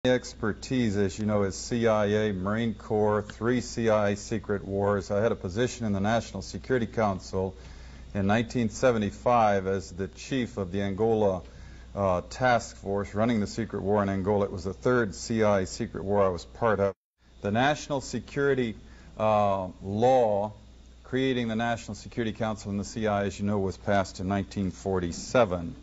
Expertise, as you know, is CIA, Marine Corps, 3 CIA secret wars. I had a position in the National Security Council in 1975 as the chief of the Angola task force running the secret war in Angola. It was the 3rd CIA secret war I was part of. The National Security law creating the National Security Council and the CIA, as you know, was passed in 1947.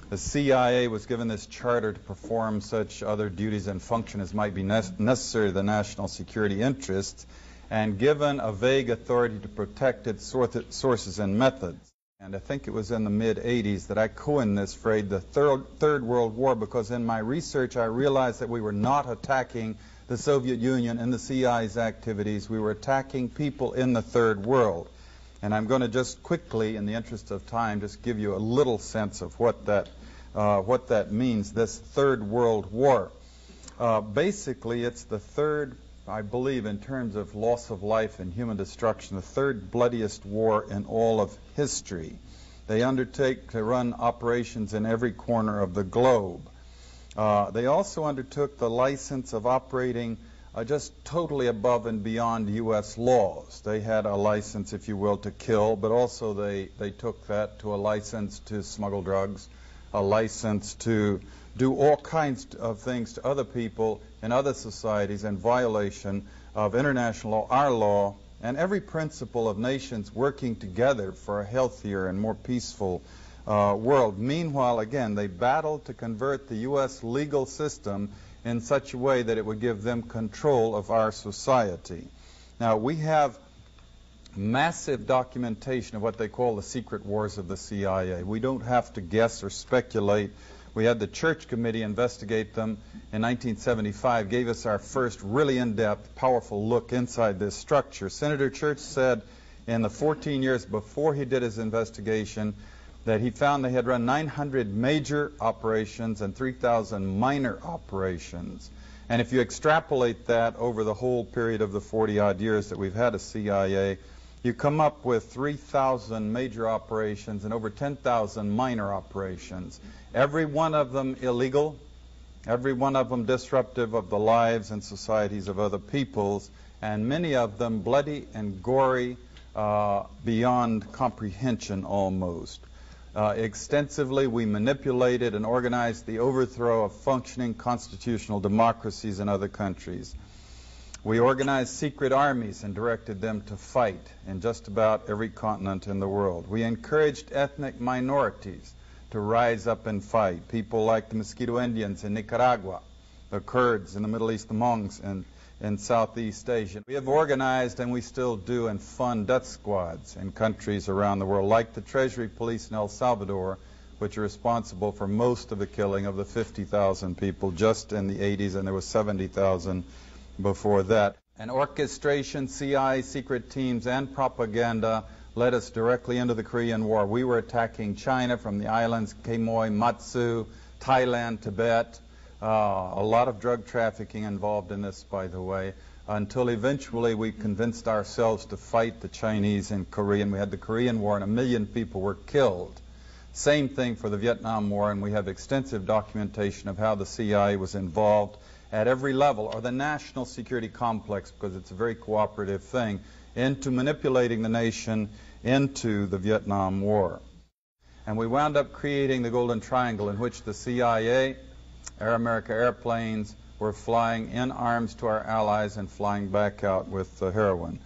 The CIA was given this charter to perform such other duties and function as might be necessary to the national security interests, and given a vague authority to protect its sources and methods. And I think it was in the mid-'80s that I coined this phrase, the Third World War, because in my research I realized that we were not attacking the Soviet Union and the CIA's activities. We were attacking people in the Third World. And I'm going to just quickly, in the interest of time, just give you a little sense of what that means, this Third World War. Basically, it's the third, I believe, in terms of loss of life and human destruction, the third bloodiest war in all of history. They undertake to run operations in every corner of the globe. They also undertook the license of operating just totally above and beyond U.S. laws. They had a license, if you will, to kill, but also they took that to a license to smuggle drugs, a license to do all kinds of things to other people in other societies in violation of international law, our law, and every principle of nations working together for a healthier and more peaceful world. Meanwhile, again, they battled to convert the U.S. legal system in such a way that it would give them control of our society. Now, we have massive documentation of what they call the secret wars of the CIA. We don't have to guess or speculate. We had the Church Committee investigate them in 1975, gave us our first really in-depth, powerful look inside this structure. Senator Church said in the 14 years before he did his investigation that he found they had run 900 major operations and 3,000 minor operations. And if you extrapolate that over the whole period of the 40-odd years that we've had a CIA, you come up with 3,000 major operations and over 10,000 minor operations. Every one of them illegal, every one of them disruptive of the lives and societies of other peoples, and many of them bloody and gory beyond comprehension almost. Extensively, we manipulated and organized the overthrow of functioning constitutional democracies in other countries. We organized secret armies and directed them to fight in just about every continent in the world. We encouraged ethnic minorities to rise up and fight, people like the Mosquito Indians in Nicaragua, the Kurds in the Middle East, the Mongs in Southeast Asia. We have organized, and we still do, and fund death squads in countries around the world, like the Treasury Police in El Salvador, which are responsible for most of the killing of the 50,000 people just in the 80s, and there was 70,000 before that. And orchestration, CIA secret teams, and propaganda led us directly into the Korean War. We were attacking China from the islands, Quemoy, Matsu, Thailand, Tibet. A lot of drug trafficking involved in this, by the way, until eventually we convinced ourselves to fight the Chinese in Korea, and we had the Korean War, and 1 million people were killed. Same thing for the Vietnam War, and we have extensive documentation of how the CIA was involved at every level, or the national security complex, because it's a very cooperative thing, into manipulating the nation into the Vietnam War. And we wound up creating the Golden Triangle, in which the CIA, Air America airplanes were flying in arms to our allies and flying back out with heroin.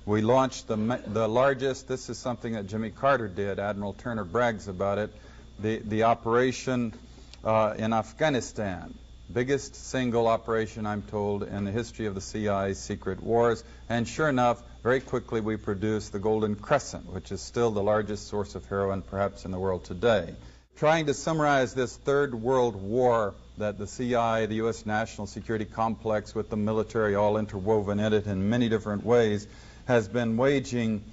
We launched the largest, this is something that Jimmy Carter did, Admiral Turner brags about it, the operation in Afghanistan. Biggest single operation, I'm told, in the history of the CIA's secret wars. And sure enough, very quickly we produced the Golden Crescent, which is still the largest source of heroin perhaps in the world today. Trying to summarize this Third World War that the CIA, the U.S. national security complex with the military all interwoven in it in many different ways, has been waging.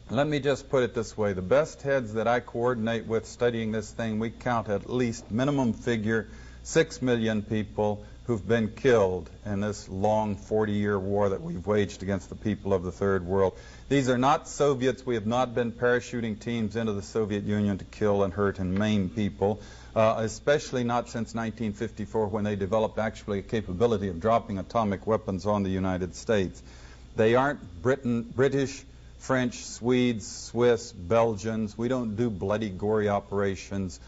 Let me just put it this way. The best heads that I coordinate with studying this thing, we count at least minimum figure 6 million people who've been killed in this long 40-year war that we've waged against the people of the Third World. These are not Soviets. We have not been parachuting teams into the Soviet Union to kill and hurt and maim people. especially not since 1954 when they developed actually a capability of dropping atomic weapons on the United States. They aren't British, French, Swedes, Swiss, Belgians. We don't do bloody, gory operations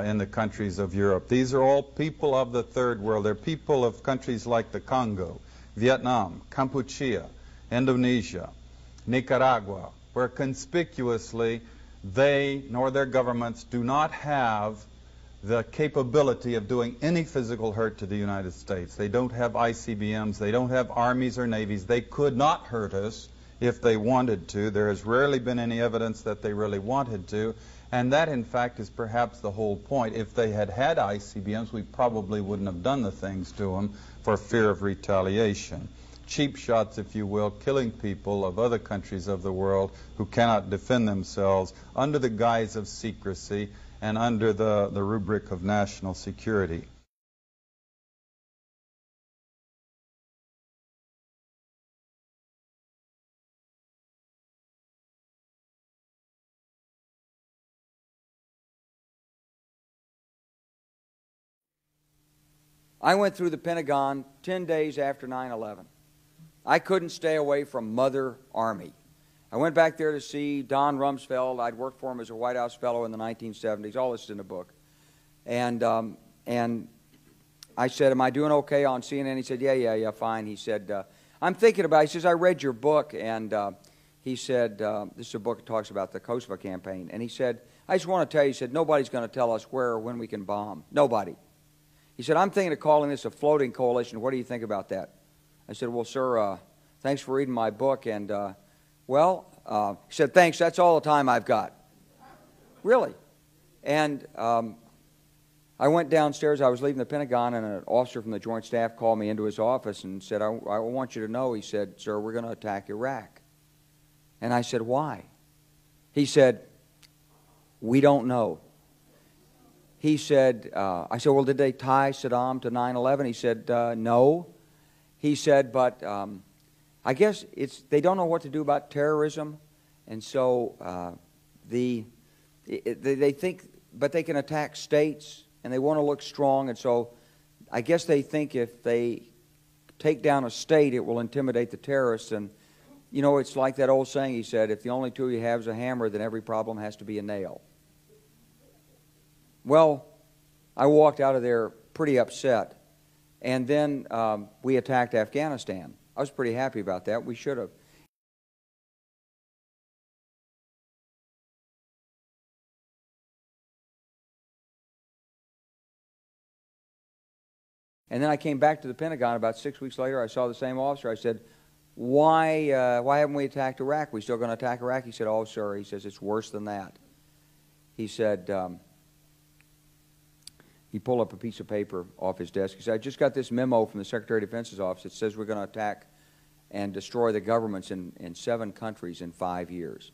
in the countries of Europe. These are all people of the third world. They're people of countries like the Congo, Vietnam, Kampuchea, Indonesia, Nicaragua, where conspicuously they nor their governments do not have the capability of doing any physical hurt to the United States. They don't have ICBMs. They don't have armies or navies. They could not hurt us if they wanted to. There has rarely been any evidence that they really wanted to. And that, in fact, is perhaps the whole point. If they had had ICBMs, we probably wouldn't have done the things to them for fear of retaliation. Cheap shots, if you will, killing people of other countries of the world who cannot defend themselves under the guise of secrecy and under the rubric of national security. I went through the Pentagon 10 days after 9/11. I couldn't stay away from Mother Army. I went back there to see Don Rumsfeld. I'd worked for him as a White House fellow in the 1970s. All this is in the book. And I said, am I doing okay on CNN? He said, yeah, fine. He said, I'm thinking about it. He says, I read your book. And he said, this is a book that talks about the Kosovo campaign. And he said, I just want to tell you, he said, nobody's going to tell us where or when we can bomb. Nobody. He said, I'm thinking of calling this a floating coalition. What do you think about that? I said, well, sir, thanks for reading my book. And, he said, thanks, that's all the time I've got. Really. And I went downstairs. I was leaving the Pentagon, and an officer from the Joint Staff called me into his office and said, I want you to know, he said, sir, we're going to attack Iraq. And I said, why? He said, we don't know. He said, I said, well, did they tie Saddam to 9/11? He said, no. He said, but I guess they don't know what to do about terrorism, and so they think, but they can attack states, and they want to look strong, and so I guess they think if they take down a state, it will intimidate the terrorists. And you know, it's like that old saying. He said, if the only tool you have is a hammer, then every problem has to be a nail. Well, I walked out of there pretty upset. And then we attacked Afghanistan. I was pretty happy about that. We should have. And then I came back to the Pentagon about 6 weeks later. I saw the same officer. I said, why haven't we attacked Iraq? We still going to attack Iraq? He said, oh, sir. He says, it's worse than that. He said, he pulled up a piece of paper off his desk. He said, I just got this memo from the Secretary of Defense's office. It says we're going to attack and destroy the governments in 7 countries in 5 years.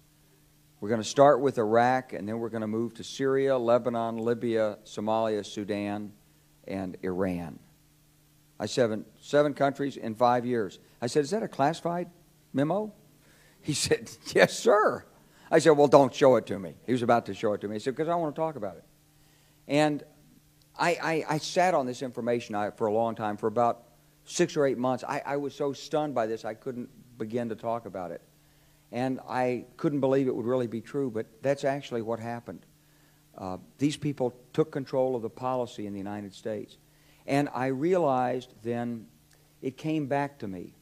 We're going to start with Iraq, and then we're going to move to Syria, Lebanon, Libya, Somalia, Sudan, and Iran. I said, 7 countries in 5 years. I said, is that a classified memo? He said, yes, sir. I said, well, don't show it to me. He was about to show it to me. He said, because I want to talk about it. And I sat on this information for a long time, for about 6 or 8 months. I was so stunned by this, I couldn't begin to talk about it. And I couldn't believe it would really be true, but that's actually what happened. These people took control of the policy in the United States. And I realized then, it came back to me,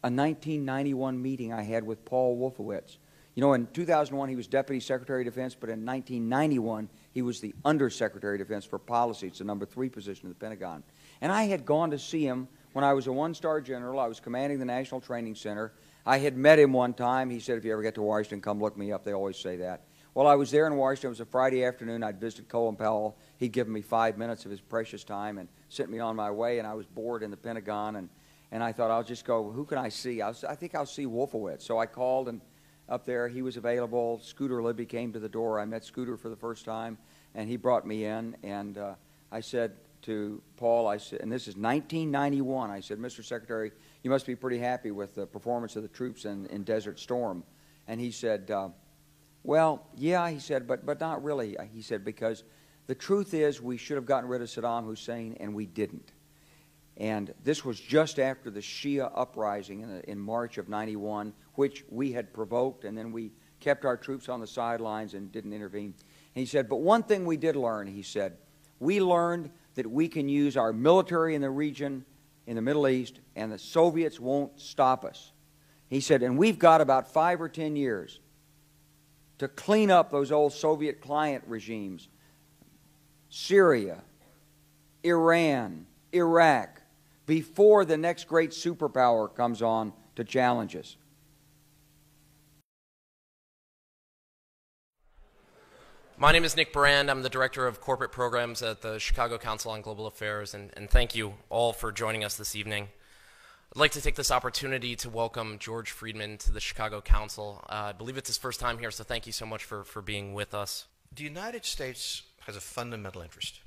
a 1991 meeting I had with Paul Wolfowitz. You know, in 2001, he was Deputy Secretary of Defense, but in 1991, he was the Undersecretary of Defense for Policy. It's the number 3 position in the Pentagon. And I had gone to see him when I was a 1-star general. I was commanding the National Training Center. I had met him one time. He said, if you ever get to Washington, come look me up. They always say that. Well, I was there in Washington. It was a Friday afternoon. I'd visited Colin Powell. He'd given me 5 minutes of his precious time and sent me on my way, and I was bored in the Pentagon. And I thought, I'll just go, who can I see? I think I'll see Wolfowitz. So I called, and up there, he was available. Scooter Libby came to the door. I met Scooter for the first time, and he brought me in. And I said to Paul, I said, and this is 1991, I said, Mr. Secretary, you must be pretty happy with the performance of the troops in Desert Storm. And he said, well, yeah, he said, but not really. He said, because The truth is we should have gotten rid of Saddam Hussein, and we didn't. And this was just after the Shia uprising in March of '91, which we had provoked, and then we kept our troops on the sidelines and didn't intervene. And he said, but one thing we did learn, he said, we learned that we can use our military in the region, in the Middle East, and the Soviets won't stop us. He said, and we've got about 5 or 10 years to clean up those old Soviet client regimes, Syria, Iran, Iraq, before the next great superpower comes on to challenge us. My name is Nick Brand. I'm the Director of Corporate Programs at the Chicago Council on Global Affairs, and thank you all for joining us this evening. I'd like to take this opportunity to welcome George Friedman to the Chicago Council. I believe it's his first time here, so thank you so much for being with us. The United States has a fundamental interest.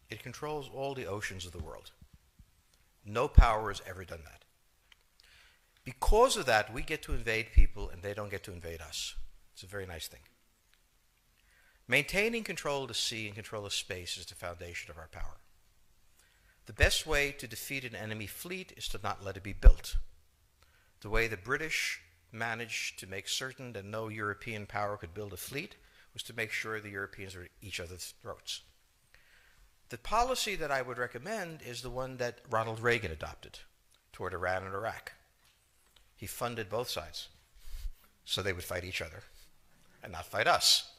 It controls all the oceans of the world. No power has ever done that. Because of that, we get to invade people and they don't get to invade us. It's a very nice thing. Maintaining control of the sea and control of space is the foundation of our power. The best way to defeat an enemy fleet is to not let it be built. The way the British managed to make certain that no European power could build a fleet was to make sure the Europeans were at each other's throats. The policy that I would recommend is the one that Ronald Reagan adopted toward Iran and Iraq. He funded both sides so they would fight each other and not fight us.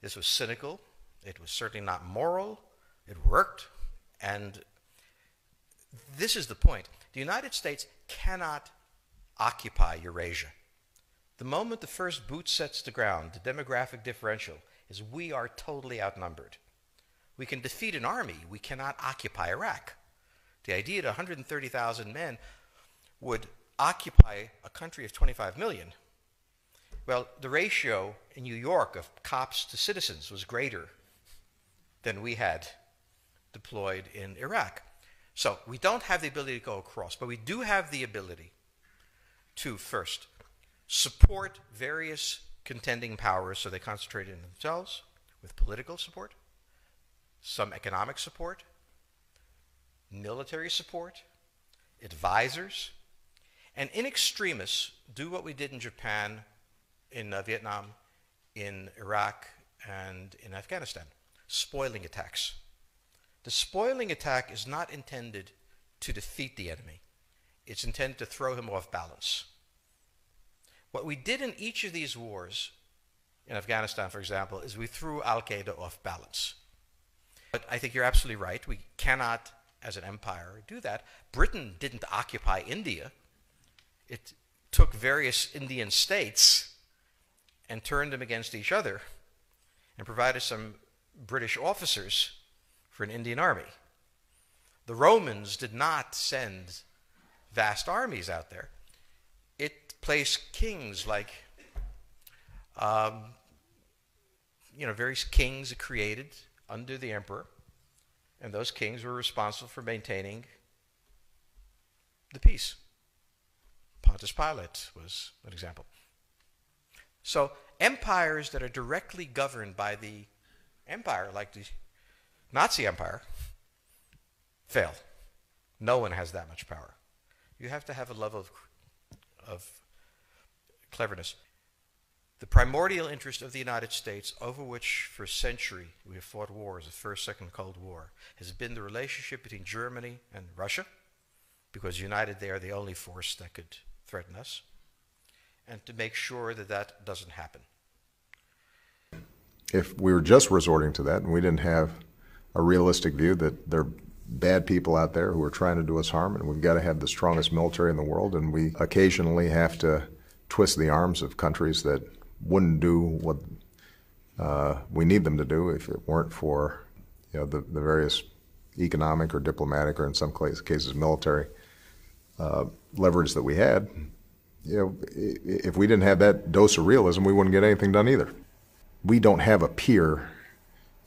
This was cynical. It was certainly not moral. It worked. And this is the point. The United States cannot occupy Eurasia. The moment the first boot sets the ground, the demographic differential is we are totally outnumbered. We can defeat an army. We cannot occupy Iraq. The idea that 130,000 men would occupy a country of 25 million. Well, the ratio in New York of cops to citizens was greater than we had deployed in Iraq. So we don't have the ability to go across, but we do have the ability to, first, support various contending powers so they concentrate in themselves with political support, some economic support, military support, advisors, and in extremis, do what we did in Japan, in Vietnam, in Iraq, and in Afghanistan, spoiling attacks. The spoiling attack is not intended to defeat the enemy. It's intended to throw him off balance. What we did in each of these wars, in Afghanistan, for example, is we threw Al-Qaeda off balance. But I think you're absolutely right. We cannot, as an empire, do that. Britain didn't occupy India. It took various Indian states and turned them against each other and provided some British officers for an Indian army. The Romans did not send vast armies out there. It placed kings like, various kings it created under the emperor, and those kings were responsible for maintaining the peace. Pontius Pilate was an example. So empires that are directly governed by the empire, like the Nazi Empire, fail. No one has that much power. You have to have a level of cleverness. The primordial interest of the United States, over which for a century we have fought wars, the First, Second Cold War, has been the relationship between Germany and Russia, because united they are the only force that could threaten us, and to make sure that that doesn't happen. If we were just resorting to that and we didn't have a realistic view that there are bad people out there who are trying to do us harm, and we've got to have the strongest military in the world, and we occasionally have to twist the arms of countries that wouldn't do what we need them to do if it weren't for the various economic or diplomatic or in some cases military leverage that we had. If we didn't have that dose of realism, we wouldn't get anything done either. We don't have a peer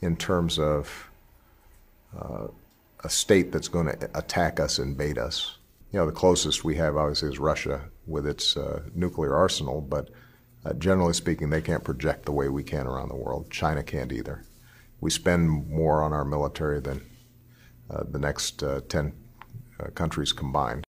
in terms of a state that's going to attack us, invade us. The closest we have obviously is Russia with its nuclear arsenal, but generally speaking, they can't project the way we can around the world. China can't either. we spend more on our military than the next 10 countries combined.